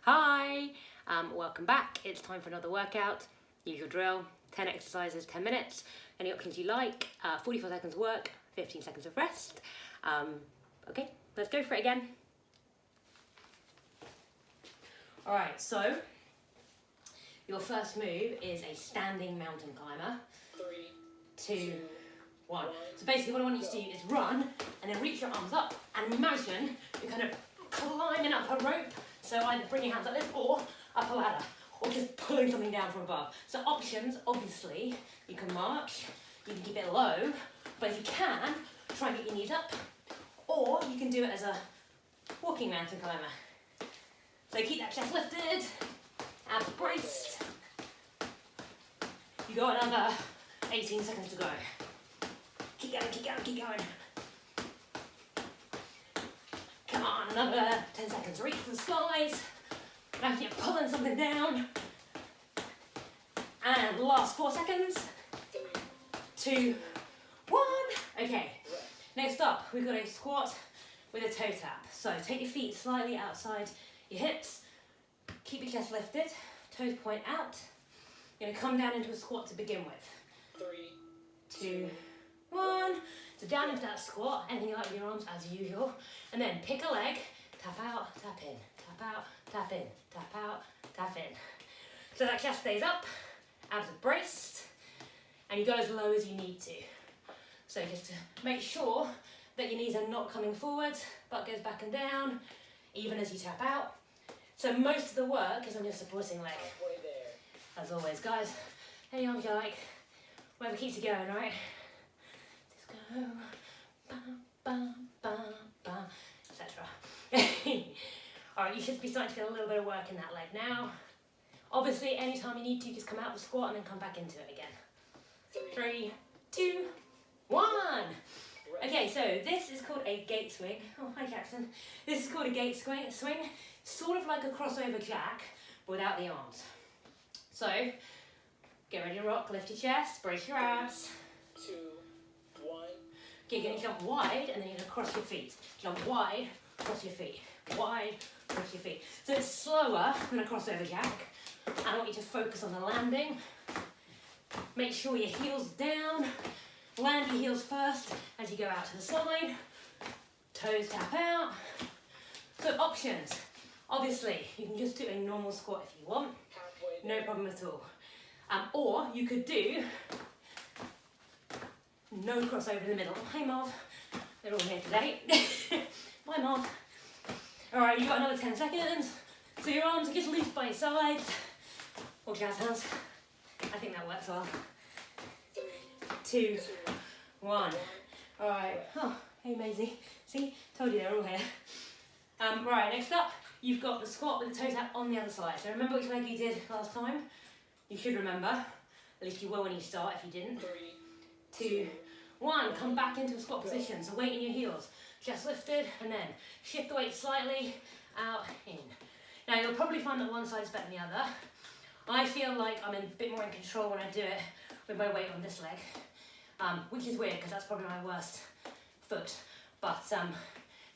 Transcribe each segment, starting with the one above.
Hi, welcome back. It's time for another workout. Usual drill, 10 exercises, 10 minutes. Any options you like, 45 seconds work, 15 seconds of rest. Okay, let's go for it again. All right, so your first move is a standing mountain climber. 3, 2, 1. So basically what I want you to do is run and then reach your arms up and imagine you're kind of climbing up a rope. So either bring your hands like this or up a ladder or just pulling something down from above. So options, obviously, you can march, you can keep it low, but if you can, try and get your knees up, or you can do it as a walking mountain climber. So keep that chest lifted, abs braced. You got another 18 seconds to go. Keep going, keep going, keep going. Come on, another 10 seconds. Reach for the skies. Now you're pulling something down. And last 4 seconds. 3, 2, 1. Okay, next up, we've got a squat with a toe tap. So take your feet slightly outside your hips. Keep your chest lifted. Toes point out. You're going to come down into a squat to begin with. 3, 2, 1. So down into that squat, anything you like with your arms as usual. And then pick a leg, tap out, tap in, tap out, tap in, tap out, tap in. So that chest stays up, abs are braced, and you go as low as you need to. So just to make sure that your knees are not coming forwards, butt goes back and down, even as you tap out. So most of the work is on your supporting leg. As always, guys, any arms you like, whatever keeps you going, right? Just go, bam, bam, bam, bam, etc. Alright, you should be starting to feel a little bit of work in that leg now. Obviously, anytime you need to, just come out of the squat and then come back into it again. 3, 2, 1. Okay, so this is called a gate swing. Oh, hi Jackson. This is called a gate swing, sort of like a crossover jack, but without the arms. So, get ready to rock, lift your chest, brace your abs. 2, 1. Okay, you're going to jump wide and then you're going to cross your feet. Jump wide, cross your feet. Wide, cross your feet. So it's slower than a crossover jack. I want you to focus on the landing. Make sure your heels down. Land your heels first as you go out to the side. Toes tap out. So options. Obviously, you can just do a normal squat if you want. No problem at all. Or you could do no crossover in the middle. Hi Marv. They're all here today. Bye Marv. Alright, you've got another 10 seconds. So your arms are just loose by your sides. Or jazz hands. I think that works well. 2, 1. Alright. Oh, hey Maisie. See? Told you they're all here. Right, next up, you've got the squat with the toe tap on the other side. So remember which leg you did last time? You should remember. At least you will when you start if you didn't. 3, 2, 1. Come back into a squat position. So weight in your heels. Chest lifted, and then shift the weight slightly, out, in. Now you'll probably find that one side is better than the other. I feel like I'm a bit more in control when I do it with my weight on this leg, which is weird because that's probably my worst foot, but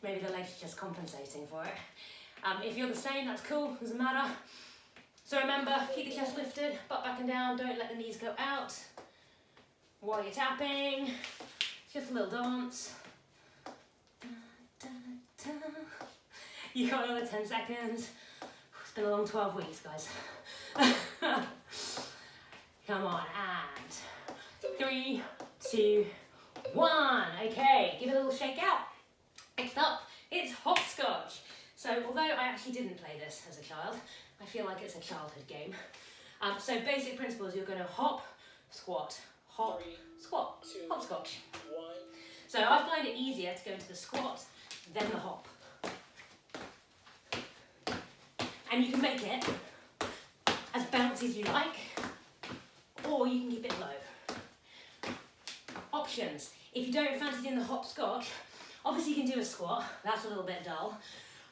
maybe the leg's just compensating for it. If you're the same, that's cool, doesn't matter. So remember, keep the chest lifted, butt back and down, don't let the knees go out while you're tapping. It's just a little dance. You got another 10 seconds. It's been a long 12 weeks, guys. Come on, and 3, 2, 1. Okay, give it a little shake out. Next up, it's hopscotch. So although I actually didn't play this as a child, I feel like it's a childhood game. So basic principles, you're going to hop, squat, hop, squat, hopscotch. So I find it easier to go into the squat than the hop. And you can make it as bouncy as you like, or you can keep it low. Options. If you don't fancy doing the hopscotch, obviously you can do a squat, that's a little bit dull.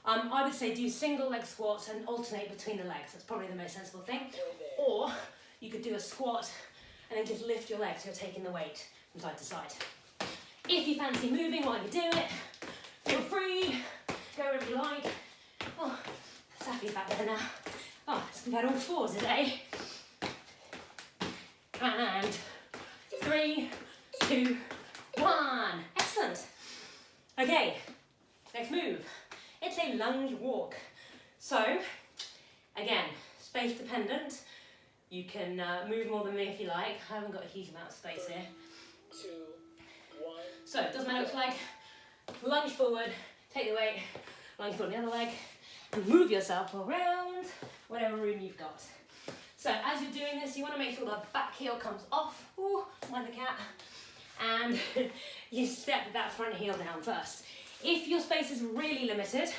I would say do single leg squats and alternate between the legs, that's probably the most sensible thing. Or you could do a squat and then just lift your legs so you're taking the weight from side to side. If you fancy moving while you do it, feel free, go wherever you like. Oh, feet back there now. Oh, we've had all four today. And 3, 2, 1. Excellent. Okay, next move. It's a lunge walk. So, again, space dependent. You can move more than me if you like. I haven't got a huge amount of space here. 2, 1. So, it doesn't matter what it's like. Lunge forward, take the weight, lunge forward the other leg, and move yourself around whatever room you've got. So, as you're doing this, you want to make sure the back heel comes off. Ooh, mind the cat. And you step that front heel down first. If your space is really limited,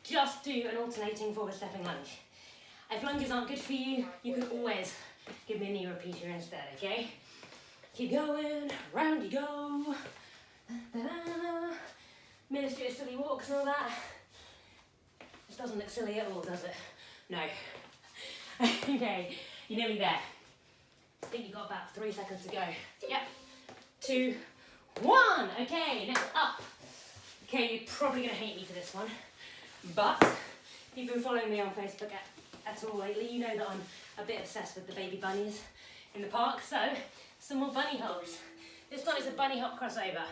just do an alternating forward stepping lunge. If lunges aren't good for you, you can always give me a knee repeater instead, okay? Keep going, round you go. Da-da-da. Ministry of silly walks and all that. This doesn't look silly at all, does it? No. Okay, you're nearly there. I think you've got about 3 seconds to go. Yep. 2, 1. Okay, next up. Okay, you're probably going to hate me for this one, but if you've been following me on Facebook at all lately, you know that I'm a bit obsessed with the baby bunnies in the park, so some more bunny hops. This one is a bunny hop crossover.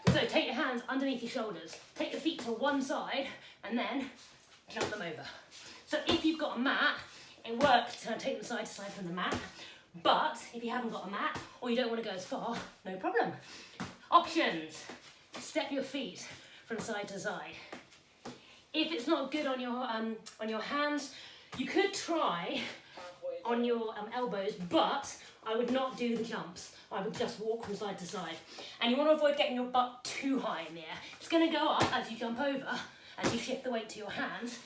So take your hands underneath your shoulders, take your feet to one side, and then jump them over. So if you've got a mat, it works to take them side to side from the mat, but if you haven't got a mat, or you don't want to go as far, no problem. Options. Step your feet from side to side. If it's not good on your hands, you could try on your elbows, but I would not do the jumps. I would just walk from side to side. And you want to avoid getting your butt too high in the air. It's going to go up as you jump over, as you shift the weight to your hands,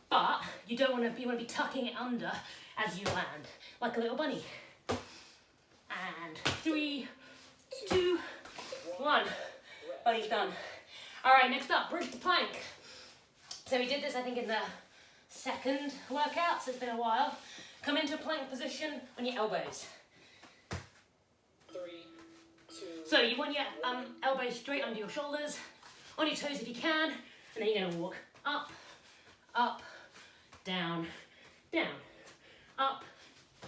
but you don't want to. You want to be tucking it under as you land, like a little bunny. And 3, 2, 1. Bunny's done. All right, next up, bridge to plank. So we did this, I think, in the second workout, so it's been a while. Come into a plank position on your elbows. 3, 2. So you want your elbows straight under your shoulders, on your toes if you can, and then you're going to walk up, up, down, down, up,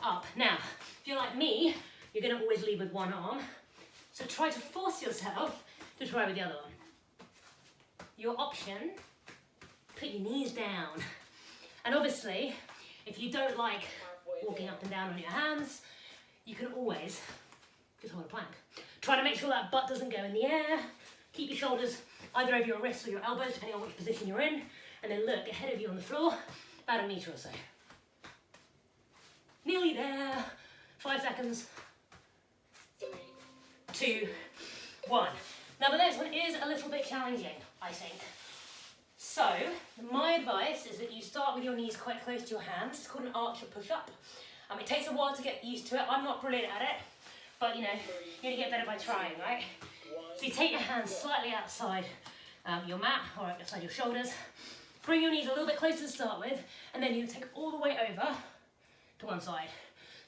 up. Now, if you're like me, you're going to always lead with one arm, so try to force yourself to try with the other one. Your option, put your knees down. And obviously, if you don't like walking up and down on your hands, you can always just hold a plank. Try to make sure that butt doesn't go in the air. Keep your shoulders either over your wrists or your elbows, depending on which position you're in. And then look ahead of you on the floor, about a metre or so. Nearly there. 5 seconds. 3, 2, 1. Now the next one is a little bit challenging, I think. So, my advice is that you start with your knees quite close to your hands. It's called an archer push-up. It takes a while to get used to it. I'm not brilliant at it, but you know, you're gonna get better by trying, right? So you take your hands slightly outside your mat, or outside your shoulders. Bring your knees a little bit closer to start with, and then you take all the way over to one side.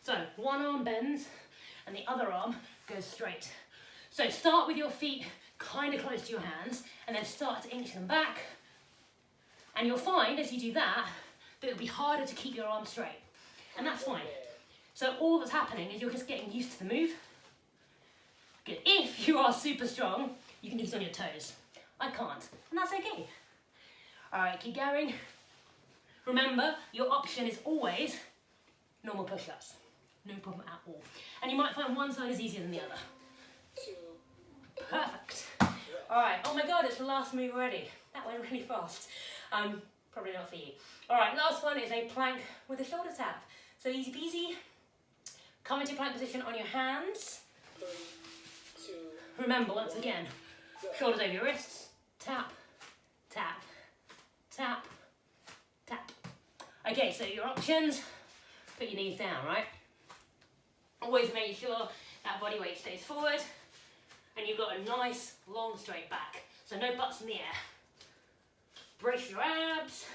So, one arm bends, and the other arm goes straight. So start with your feet kind of close to your hands, and then start to inch them back. And you'll find, as you do that it'll be harder to keep your arms straight. And that's fine. So all that's happening is you're just getting used to the move. Good. If you are super strong, you can do this on your toes. I can't, and that's okay. All right, keep going. Remember, your option is always normal push-ups. No problem at all. And you might find one side is easier than the other. 2. Perfect. All right. Oh my God, it's the last move already. That went really fast. Probably not for you. All right, last one is a plank with a shoulder tap. So easy peasy. Come into plank position on your hands. 3, 2. Remember, once again, shoulders over your wrists. Tap, tap, tap, tap. Okay, so your options, put your knees down, right? Always make sure that body weight stays forward and you've got a nice, long, straight back. So no butts in the air. Brace your abs.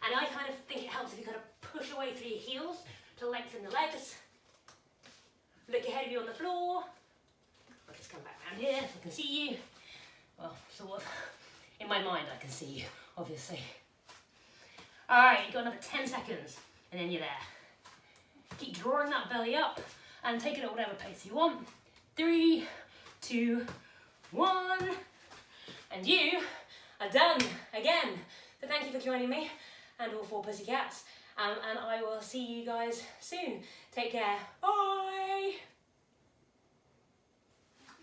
And I kind of think it helps if you kind of push away through your heels to lengthen the legs. Look ahead of you on the floor. I'll just come back around here so I can see you. Well, sort of. In my mind I can see you, obviously. All right, you've got another 10 seconds, and then you're there. Keep drawing that belly up, and take it at whatever pace you want. 3, 2, 1, and you are done again. So thank you for joining me, and all 4 pussycats, and I will see you guys soon. Take care. Bye.